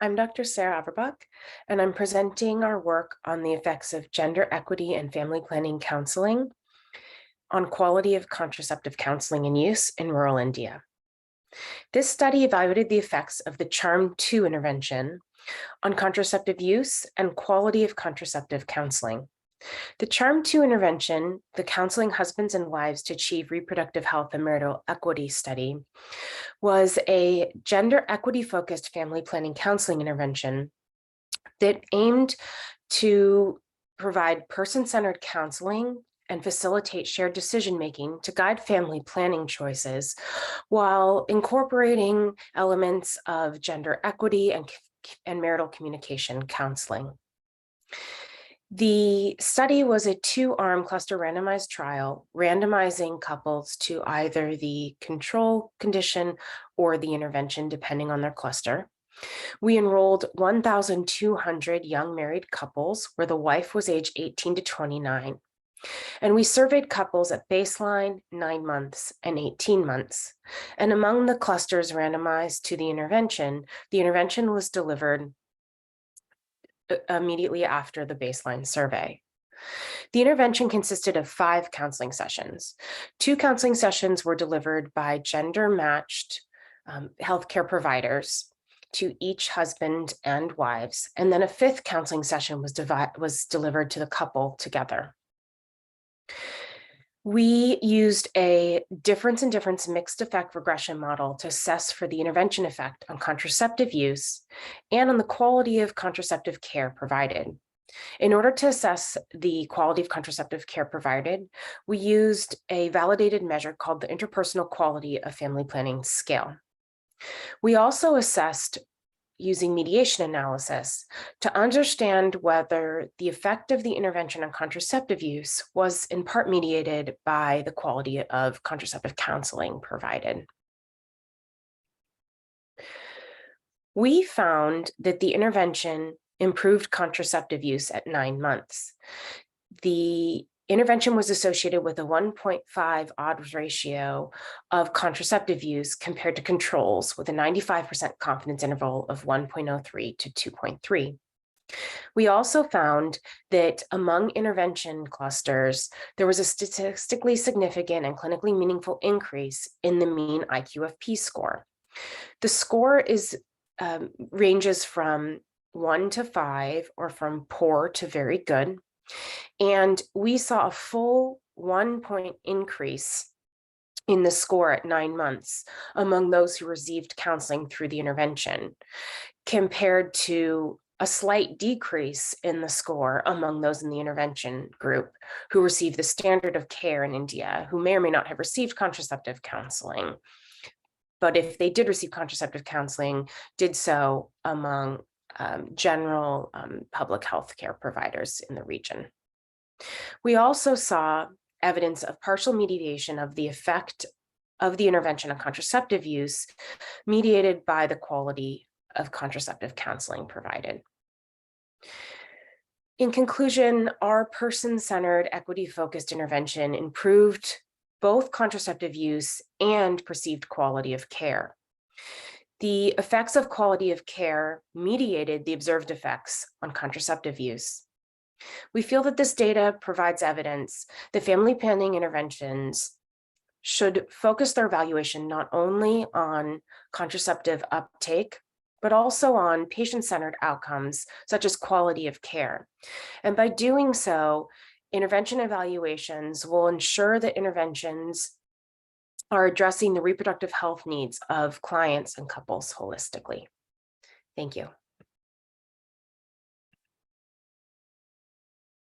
I'm Dr. Sarah Averbach, and I'm presenting our work on the effects of gender equity and family planning counseling on quality of contraceptive counseling and use in rural India. This study evaluated the effects of the CHARM-2 intervention on contraceptive use and quality of contraceptive counseling. The CHARM-2 intervention, the Counseling Husbands and Wives to Achieve Reproductive Health and Marital Equity study, was a gender equity-focused family planning counseling intervention that aimed to provide person-centered counseling and facilitate shared decision-making to guide family planning choices while incorporating elements of gender equity and marital communication counseling. The study was a two-arm cluster randomized trial, randomizing couples to either the control condition or the intervention, depending on their cluster. We enrolled 1,200 young married couples where the wife was age 18 to 29. And we surveyed couples at baseline, 9 months, and 18 months. And among the clusters randomized to the intervention was delivered immediately after the baseline survey. The intervention consisted of 5 counseling sessions. 2 counseling sessions were delivered by gender-matched healthcare providers to each husband and wives, and then a 5th counseling session was delivered to the couple together. We used a difference in difference mixed effect regression model to assess for the intervention effect on contraceptive use and on the quality of contraceptive care provided. In order to assess the quality of contraceptive care provided, we used a validated measure called the Interpersonal Quality of Family Planning Scale. We also assessed using mediation analysis to understand whether the effect of the intervention on contraceptive use was in part mediated by the quality of contraceptive counseling provided. We found that the intervention improved contraceptive use at 9 months. The intervention was associated with a 1.5 odds ratio of contraceptive use compared to controls with a 95% confidence interval of 1.03 to 2.3. We also found that among intervention clusters, there was a statistically significant and clinically meaningful increase in the mean IQFP score. The score ranges from 1 to 5 or from poor to very good. And we saw a full 1-point increase in the score at 9 months among those who received counseling through the intervention, compared to a slight decrease in the score among those in the intervention group who received the standard of care in India, who may or may not have received contraceptive counseling. But if they did receive contraceptive counseling, did so among general public health care providers in the region. We also saw evidence of partial mediation of the effect of the intervention on contraceptive use mediated by the quality of contraceptive counseling provided. In conclusion, our person-centered, equity-focused intervention improved both contraceptive use and perceived quality of care. The effects of quality of care mediated the observed effects on contraceptive use. We feel that this data provides evidence that family planning interventions should focus their evaluation not only on contraceptive uptake, but also on patient-centered outcomes, such as quality of care. And by doing so, intervention evaluations will ensure that interventions are addressing the reproductive health needs of clients and couples holistically. Thank you.